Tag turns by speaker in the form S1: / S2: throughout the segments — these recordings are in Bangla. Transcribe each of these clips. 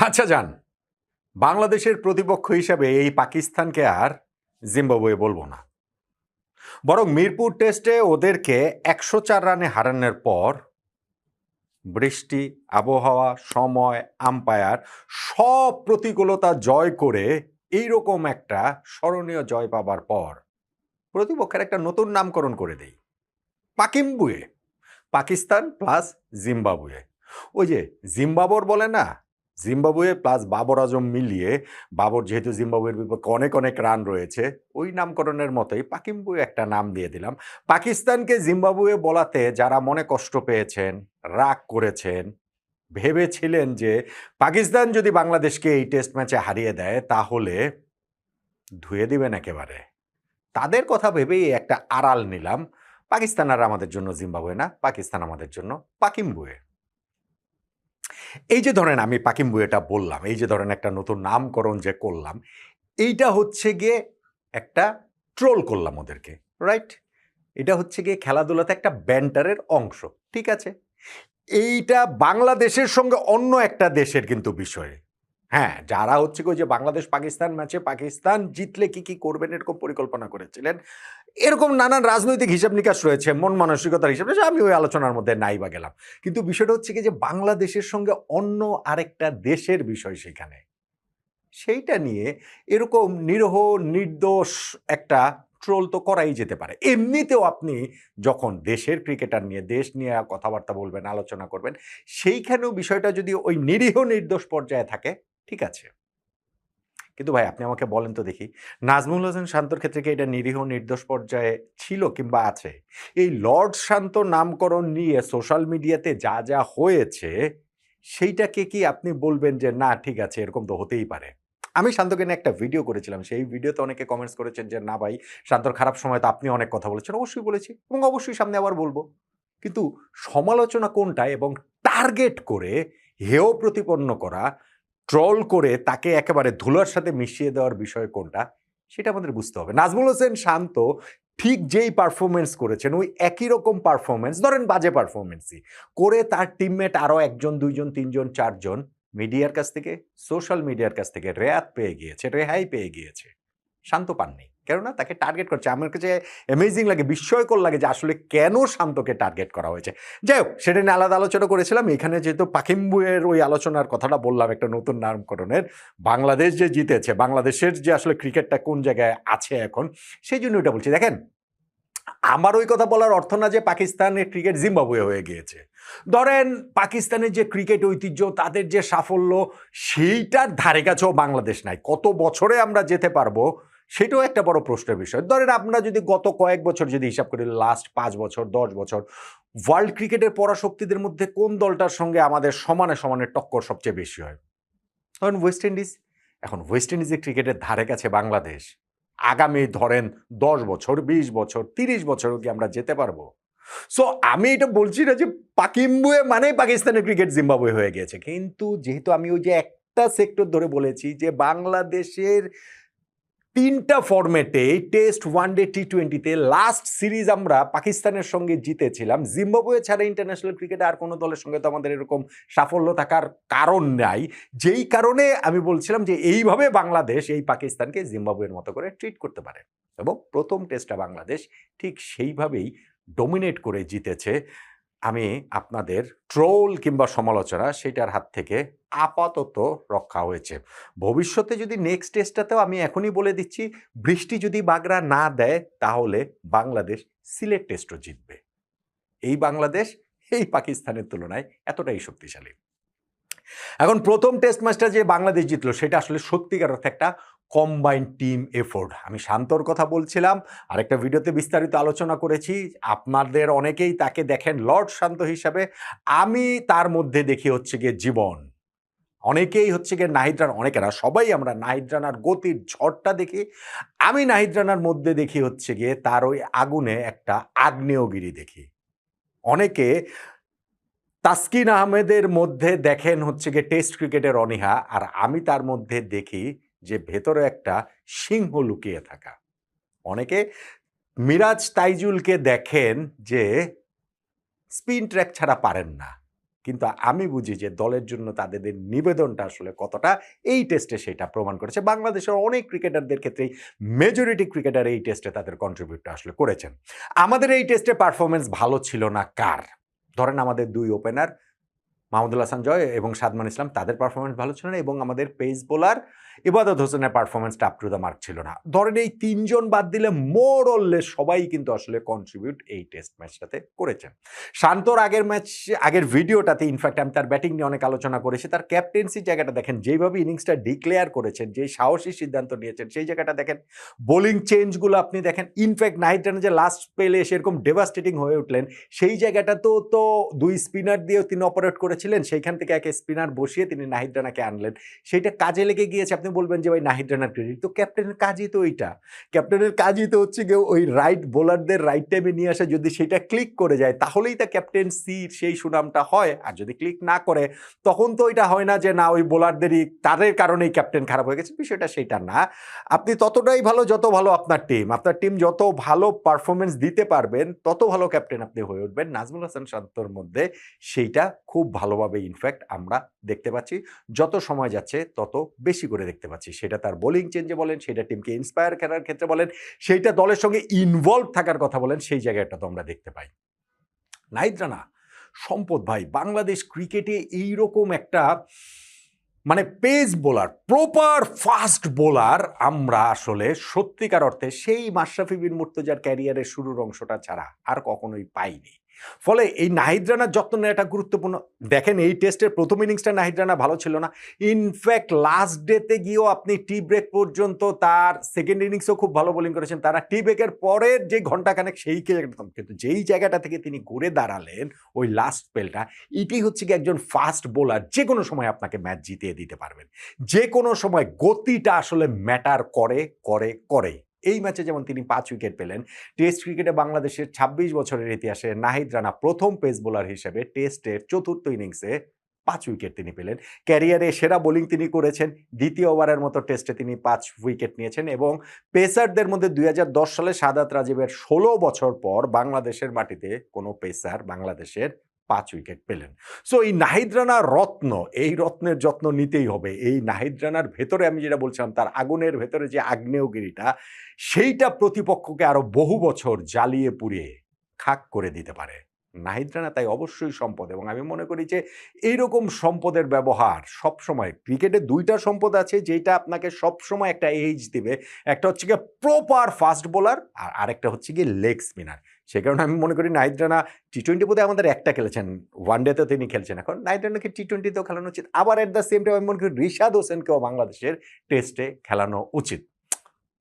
S1: আচ্ছা যান, বাংলাদেশের প্রতিপক্ষ হিসাবে এই পাকিস্তানকে আর জিম্বাবুয়ে বলবো না। বরং মিরপুর টেস্টে ওদেরকে ১০৪ রানে হারানোর পর বৃষ্টি, আবহাওয়া, সময়, আম্পায়ার সব প্রতিকূলতা জয় করে এইরকম একটা স্মরণীয় জয় পাবার পর প্রতিপক্ষের একটা নতুন নামকরণ করে দেই, পাকিম্বুয়ে। Pakistan plus Zimbabwe. ওই যে জিম্বাবর বলে না, জিম্বাবুয়ে প্লাস বাবর আজম মিলিয়ে, বাবর যেহেতু জিম্বাবুয়ের বিপক্ষে অনেক অনেক রান রয়েছে, ওই নামকরণের মতোই পাকিম্বুয়ে একটা নাম দিয়ে দিলাম। পাকিস্তানকে জিম্বাবুয়ে বলাতে যারা মনে কষ্ট পেয়েছেন, রাগ করেছেন, ভেবেছিলেন যে পাকিস্তান যদি বাংলাদেশকে এই টেস্ট ম্যাচে হারিয়ে দেয় তাহলে ধুয়ে দিবেন একেবারে, তাদের কথা ভেবেই একটা আড়াল নিলাম। পাকিস্তান আর আমাদের জন্য জিম্বাবুয়ে না, পাকিস্তান আমাদের জন্য পাকিম্বুয়ে। এই যে ধরেন আমি পাকিম্বুয়েটা বললাম, এই যে ধরেন একটা নতুন নামকরণ যে করলাম, এইটা হচ্ছে গিয়ে একটা ট্রোল করলাম ওদেরকে, রাইট? এটা হচ্ছে গিয়ে খেলাধুলাতে একটা ব্যান্টারের অংশ, ঠিক আছে? এইটা বাংলাদেশের সঙ্গে অন্য একটা দেশের কিন্তু বিষয়। হ্যাঁ, যারা হচ্ছে গিয়ে ওই যে বাংলাদেশ পাকিস্তান ম্যাচে পাকিস্তান জিতলে কি কি করবেন এরকম পরিকল্পনা করেছিলেন, এরকম নানান রাজনৈতিক হিসাব নিকাশ রয়েছে, মন মানসিকতার হিসাব রয়েছে, আমি ওই আলোচনার মধ্যে নাই বা গেলাম। কিন্তু বিষয়টা হচ্ছে কি যে বাংলাদেশের সঙ্গে অন্য আরেকটা দেশের বিষয় সেখানে, সেইটা নিয়ে এরকম নিরীহ নির্দোষ একটা ট্রোল তো করাই যেতে পারে। এমনিতেও আপনি যখন দেশের ক্রিকেটার নিয়ে, দেশ নিয়ে কথাবার্তা বলবেন, আলোচনা করবেন, সেইখানেও বিষয়টা যদি ওই নিরীহ নির্দোষ পর্যায়ে থাকে, ঠিক আছে। কিন্তু ভাই আপনি আমাকে বলেন তো দেখি, নাজমুল হোসেন শান্তর ক্ষেত্রে কি এটা নিরীহ নির্দোষ পর্যায়ে ছিল কিংবা আছে? এই লর্ড শান্ত নামকরণ নিয়ে সোশ্যাল মিডিয়াতে যা যা হয়েছে, সেইটাকে কি আপনি বলবেন যে না ঠিক আছে এরকম তো হতেই পারে? আমি শান্তকে নিয়ে একটা ভিডিও করেছিলাম। সেই ভিডিওতে অনেকে কমেন্টস করেছেন যে, "না ভাই, শান্তর খারাপ সময় তো আপনি অনেক কথা বলেছেন।" অবশ্যই বলেছি এবং অবশ্যই সামনে আবার বলব। কিন্তু সমালোচনা কোনটা এবং টার্গেট করে হেয় প্রতিপন্ন করা, ট্রল করে তাকে একেবারে ধুলার সাথে মিশিয়ে দেওয়ার বিষয় কোনটা, সেটা আমাদের বুঝতে হবে। নাজমুল হোসেন শান্ত ঠিক যেই পারফরম্যান্স করেছেন, ওই একই রকম পারফরম্যান্স, ধরেন বাজে পারফরম্যান্সই, করে তার টিমমেট আরো ১ জন, ২ জন, ৩ জন, ৪ জন মিডিয়ার কাছ থেকে, সোশ্যাল মিডিয়ার কাছ থেকে রেহাই পেয়ে গিয়েছে। শান্ত পাননি। কেননা তাকে টার্গেট করছে। আমার কাছে অ্যামেজিং লাগে, বিস্ময়কর লাগে যে আসলে কেন শান্তকে টার্গেট করা হয়েছে। যাই হোক, সেটা নিয়ে আলাদা আলোচনা করেছিলাম। এখানে যেহেতু পাখিম্বুয়ের ওই আলোচনার কথাটা বললাম একটা নতুন নামকরণের, বাংলাদেশ যে জিতেছে, বাংলাদেশের যে আসলে ক্রিকেটটা কোন জায়গায় আছে এখন, সেইজন্য ওইটা বলছি। দেখেন, আমার ওই কথা বলার অর্থ না যে পাকিস্তানের ক্রিকেট জিম্বাবুয়ে হয়ে গিয়েছে। ধরেন পাকিস্তানের যে ক্রিকেট ঐতিহ্য, তাদের যে সাফল্য, সেইটার ধারে কাছেও বাংলাদেশ নাই। কত বছরে আমরা যেতে পারবো, সেটাও একটা বড় প্রশ্নের বিষয়। ধরেন আমরা যদি গত কয়েক বছর যদি হিসাব করি, লাস্ট ৫ বছর, ১০ বছর, ওয়ার্ল্ড ক্রিকেটের পরাশক্তিদের মধ্যে কোন দলটার সঙ্গে আমাদের সমানে, সমানে টক্কর সবচেয়ে বেশি হয়? ধরেন ওয়েস্ট ইন্ডিজ। এখন ওয়েস্ট ইন্ডিজের ক্রিকেটের ধারে কাছে বাংলাদেশ। আগামী ধরেন ১০ বছর, ২০ বছর, ৩০ বছরও কি আমরা যেতে পারবো? সো আমি এটা বলছি না যে পাকিম্বুয়ে মানেই পাকিস্তানের ক্রিকেট জিম্বাবুয়ে হয়ে গিয়েছে। কিন্তু যেহেতু আমি ওই যে একটা সেক্টর ধরে বলেছি যে বাংলাদেশের ৩ টা ফরম্যাটে টেস্ট, ওয়ানডে, টি-20 তে লাস্ট সিরিজ আমরা পাকিস্তানের সঙ্গে জিতেছিলাম। জিম্বাবুয়ে ছাড়া ইন্টারন্যাশনাল ক্রিকেটে আর কোন দলের সঙ্গে তো আমাদের এরকম সাফল্য থাকার কারণ নাই। যেই কারণে আমি বলছিলাম যে এইভাবে বাংলাদেশ এই পাকিস্তানকে জিম্বাবুয়ের মতো করে ট্রিট করতে পারে। এবং ১ম টেস্টটা বাংলাদেশ ঠিক সেইভাবেই ডমিনেট করে জিতেছে। আমি আপনাদের ট্রোল কিংবা সমালোচনা সেটার হাত থেকে আপাতত রক্ষা হয়েছে। ভবিষ্যতে যদি নেক্সট টেস্টটাতেও আমি এখনই বলে দিচ্ছি, বৃষ্টি যদি বাগড়া না দেয় তাহলে বাংলাদেশ সিলেট টেস্টও জিতবে। এই বাংলাদেশ এই পাকিস্তানের তুলনায় এতটাই শক্তিশালী। এখন ১ম টেস্ট ম্যাচটা যে বাংলাদেশ জিতল সেটা আসলে সত্যিকার অর্থে একটা কম্বাইন্ড টিম এফোর্ট। আমি শান্তর কথা বলছিলাম, আরেকটা ভিডিওতে বিস্তারিত আলোচনা করেছি। আপনাদের অনেকেই তাকে দেখেন লর্ড শান্ত হিসাবে। আমি তার মধ্যে দেখি হচ্ছে গিয়ে জীবন। অনেকেই হচ্ছে গিয়ে নাহিদ রানা, অনেকে না সবাই আমরা নাহিদ রানার গতির ঝড়টা দেখি। আমি নাহিদ রানার মধ্যে দেখি হচ্ছে গিয়ে তার ওই আগুনে একটা আগ্নেয়গিরি দেখি। অনেকে তাসকিন আহমেদের মধ্যে দেখেন হচ্ছে গিয়ে টেস্ট ক্রিকেটের অনীহা, আর আমি তার মধ্যে দেখি যে ভেতরে একটা সিংহ লুকিয়ে থাকা। অনেকে মিরাজ তাইজুলকে দেখেন যে স্পিন ট্র্যাক ছাড়া পারেন না। কিন্তু আমি বুঝি যে দলের জন্য তাদের নিবেদনটা আসলে কতটা এই টেস্টে সেটা প্রমাণ করেছে। বাংলাদেশের অনেক ক্রিকেটারদের ক্ষেত্রেই মেজরিটি ক্রিকেটার এই টেস্টে তাদের কন্ট্রিবিউটটা আসলে করেছেন। আমাদের এই টেস্টে পারফরম্যান্স ভালো ছিল না কার? ধরেন আমাদের ২ ওপেনার মাহমুদুল হাসান জয় এবং সাদমান ইসলাম তাদের পারফরম্যান্স ভালো ছিল না এবং আমাদের পেস বোলার ইবাদত হোসেনের পারফরম্যান্সটা আপ টু দ্য মার্ক ছিল না। ধরেন এই ৩ জন বাদ দিলে মোর অর লেস সবাই কিন্তু আসলে কন্ট্রিবিউট এই টেস্ট ম্যাচটাতে করেছেন। শান্তর আগের ভিডিওটাতে ইনফ্যাক্ট আমি তার ব্যাটিং নিয়ে অনেক আলোচনা করেছি। তার ক্যাপ্টেন্সির জায়গাটা দেখেন, যেইভাবে ইনিংসটা ডিক্লেয়ার করেছেন, যেই সাহসী সিদ্ধান্ত নিয়েছেন সেই জায়গাটা দেখেন। বোলিং চেঞ্জগুলো আপনি দেখেন। ইনফ্যাক্ট নাহিদ রানা যে লাস্ট স্পেলে সেরকম ডেভাস্টেটিং হয়ে উঠলেন, সেই জায়গাটা তো ২ স্পিনার দিয়েও তিনি অপারেট করেছিলেন। সেইখান থেকে এক স্পিনার বসিয়ে তিনি নাহিদ রানাকে আনলেন। সেইটা কাজে লেগে গিয়েছে। আপনি বলবেন যে ভাই নাহিদ রানার ক্রেডিট, তো ক্যাপ্টেনের কাজই তো ওইটা। ক্যাপ্টেনের কাজই তো হচ্ছে গিয়ে ওই রাইট বোলারদের রাইট টাইমে নিয়ে আসা। যদি সেটা ক্লিক করে যায় তাহলেই তা ক্যাপ্টেন্সির সেই সুনামটা হয়। আর যদি ক্লিক না করে তখন তো এটা হয় না যে না ওই বোলারদেরই তাদের কারণেই ক্যাপ্টেন খারাপ হয়ে গেছে। বিষয়টা সেইটা না। আপনি ততটাই ভালো যত ভালো আপনার টিম। আপনার টিম যত ভালো পারফরম্যান্স দিতে পারবেন তত ভালো ক্যাপ্টেন আপনি হয়ে উঠবেন। নাজমুল হাসান শান্তর মধ্যে সেইটা খুব ভালোভাবে ইনফ্যাক্ট আমরা দেখতে পাচ্ছি। যত সময় যাচ্ছে তত বেশি করে দেখতে পাচ্ছি। সেটা তার বোলিং চেঞ্জে বলেন, সেটা টিমকে ইন্সপায়ার করার ক্ষেত্রে বলেন, সেইটা দলের সঙ্গে ইনভলভ থাকার কথা বলেন, সেই জায়গাটা তো আমরা দেখতে পাই। নাহিদ রানা সম্পদ ভাই। বাংলাদেশ ক্রিকেটে এইরকম একটা মানে pace bowler, proper fast bowler আমরা আসলে সত্যিকার অর্থে সেই মাশরাফি বিন মুর্তজার ক্যারিয়ারের শুরুর অংশটা ছাড়া আর কখনোই পাইনি। ফলে এই নাহিদ রানার যত্ন নেওয়াটা গুরুত্বপূর্ণ। দেখেন এই টেস্টের প্রথম ইনিংসটা নাহিদ রানা ভালো ছিল না। ইনফ্যাক্ট লাস্ট ডেতে গিয়েও আপনি টি ব্রেক পর্যন্ত তার সেকেন্ড ইনিংসেও খুব ভালো বোলিং করেছেন। তারা টি ব্রেকের পরের যে ঘন্টাখানেক সেই কিন্তু যেই জায়গাটা থেকে তিনি ঘুরে দাঁড়ালেন ওই লাস্ট স্পেলটা, এটাই হচ্ছে কি একজন ফাস্ট বোলার যে কোনো সময় আপনাকে ম্যাচ জিতিয়ে দিতে পারবেন। যে কোনো সময় গতিটা আসলে ম্যাটার করে। এই ম্যাচে যেমন তিনি ৫ উইকেট পেলেন। টেস্ট ক্রিকেটে বাংলাদেশের ২৬ বছরের ইতিহাসে নাহিদ রানা প্রথম পেস বোলার হিসেবে টেস্টের চতুর্থ ইনিংসে ৫ উইকেট তিনি পেলেন। ক্যারিয়ারে সেরা বোলিং তিনি করেছেন। দ্বিতীয় ওভারের মতো টেস্টে তিনি ৫ উইকেট নিয়েছেন এবং পেসারদের মধ্যে ২০১০ সালে সাদাত রাজীবের ১৬ বছর পর বাংলাদেশের মাটিতে কোনো পেসার বাংলাদেশের ৫ উইকেট পেলেন। সো এই নাহিদ রানার রত্ন, এই রত্নের যত্ন নিতেই হবে। এই নাহিদ রানার ভেতরে আমি যেটা বলছিলাম তার আগুনের ভেতরে যে আগ্নেয়গিরিটা, সেইটা প্রতিপক্ষকে আরো বহু বছর জ্বালিয়ে পুড়িয়ে খাক করে দিতে পারে। নাহিদ রানা তাই অবশ্যই সম্পদ এবং আমি মনে করি যে এইরকম সম্পদের ব্যবহার সবসময় ক্রিকেটে ২টা সম্পদ আছে যেটা আপনাকে সবসময় একটা এজ দিবে। একটা হচ্ছে গিয়ে প্রপার ফাস্ট বোলার আর আরেকটা হচ্ছে গিয়ে লেগ স্পিনার। সে কারণে আমি মনে করি নাহিদ রানা টি-20 বোধহয় আমাদের একটা খেলেছেন। ওয়ানডেতেও তিনি খেলছেন এখন। নাহিদ রানাকে টি-20তেও খেলানো উচিত। আবার এট দ্য সেম টাইম আমি মনে করি রিশাদ হোসেনকেও বাংলাদেশের টেস্টে খেলানো উচিত।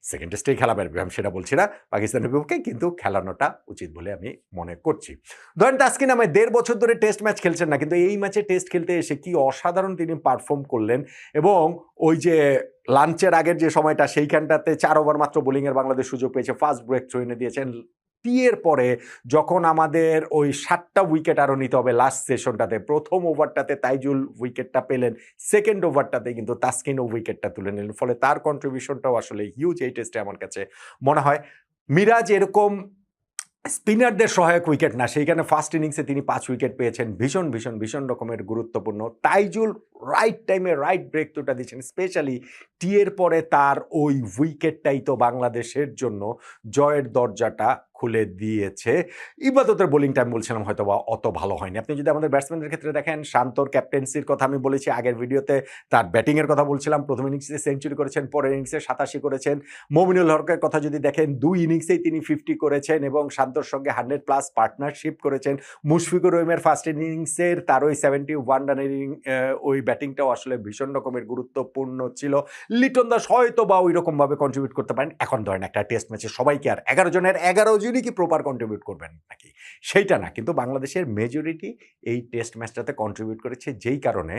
S1: সেকেন্ড টেস্টেই খেলা পারবে আমি সেটা বলছি না, পাকিস্তানের বিপক্ষে, কিন্তু খেলানোটা উচিত বলে আমি মনে করছি। ধরেন তাসকিন আহমেদ ১.৫ বছর ধরে টেস্ট ম্যাচ খেলছেন না, কিন্তু এই ম্যাচে টেস্ট খেলতে এসে কি অসাধারণ তিনি পারফর্ম করলেন এবং ওই যে লাঞ্চের আগের যে সময়টা সেইখানটাতে ৪ ওভার মাত্র বোলিংয়ের বাংলাদেশ সুযোগ পেয়েছে, ফার্স্ট ব্রেক থ্রো এনে দিয়েছেন। টি এর পরে যখন আমাদের ওই ৭টা উইকেট আরও নিতে হবে লাস্ট সেশনটাতে, প্রথম ওভারটাতে তাইজুল উইকেটটা পেলেন, সেকেন্ড ওভারটাতে কিন্তু তাসকিনও উইকেটটা তুলে নিলেন। ফলে তার কন্ট্রিবিউশনটাও আসলে হিউজ এই টেস্টে আমার কাছে মনে হয়। মিরাজ এরকম স্পিনারদের সহায়ক উইকেট না, সেইখানে ফার্স্ট ইনিংসে তিনি ৫ উইকেট পেয়েছেন, ভীষণ রকমের গুরুত্বপূর্ণ। তাইজুল রাইট টাইমে রাইট ব্রেক থ্রুটা দিয়েছেন, স্পেশালি টি এর পরে তার ওই উইকেটটাই তো বাংলাদেশের জন্য জয়ের দরজাটা খুলে দিয়েছে। ইবাদতের বোলিংটা আমি বলছিলাম হয়তো বা অত ভালো হয়নি। আপনি যদি আমাদের ব্যাটসম্যানদের ক্ষেত্রে দেখেন, শান্তর ক্যাপ্টেন্সির কথা আমি বলেছি আগের ভিডিওতে, তার ব্যাটিংয়ের কথা বলছিলাম। প্রথম ইনিংসে সেঞ্চুরি করেছেন, পরের ইনিংসে ৮৭ করেছেন। মমিনুল হকের কথা যদি দেখেন ২ ইনিংসেই তিনি ৫০ করেছেন এবং শান্তর সঙ্গে 100+ পার্টনারশিপ করেছেন। মুশফিকুর রহিমের ফার্স্ট ইনিংসের তার ওই 71 রানের ওই ব্যাটিংটাও আসলে ভীষণ রকমের গুরুত্বপূর্ণ ছিল। লিটন দাস হয়তো বা ওই রকমভাবে কন্ট্রিবিউট করতে পারেন। এখন ধরেন একটা টেস্ট ম্যাচে সবাইকে আর ১১ জনের ১১ জনই কি প্রপার কন্ট্রিবিউট করবেন নাকি? সেইটা না, কিন্তু বাংলাদেশের মেজরিটি এই টেস্ট ম্যাচটাতে কন্ট্রিবিউট করেছে, যেই কারণে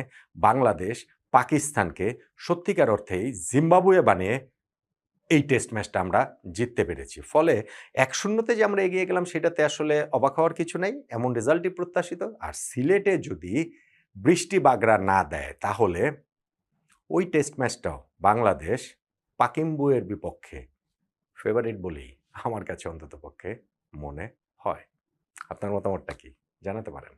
S1: বাংলাদেশ পাকিস্তানকে সত্যিকার অর্থেই জিম্বাবুয়ে বানিয়ে এই টেস্ট ম্যাচটা আমরা জিততে পেরেছি। ফলে ১-০তে যে আমরা এগিয়ে গেলাম সেটাতে আসলে অবাক হওয়ার কিছু নাই, এমন রেজাল্টই প্রত্যাশিত। আর সিলেটে যদি বৃষ্টি বাগড়া না দেয় তাহলে ওই টেস্ট ম্যাচটাও বাংলাদেশ পাকিম বুয়ের বিপক্ষে ফেভারিট বলেই আমার কাছে অন্ততপক্ষে মনে হয়। আপনার মতামতটা কি জানাতে পারেন।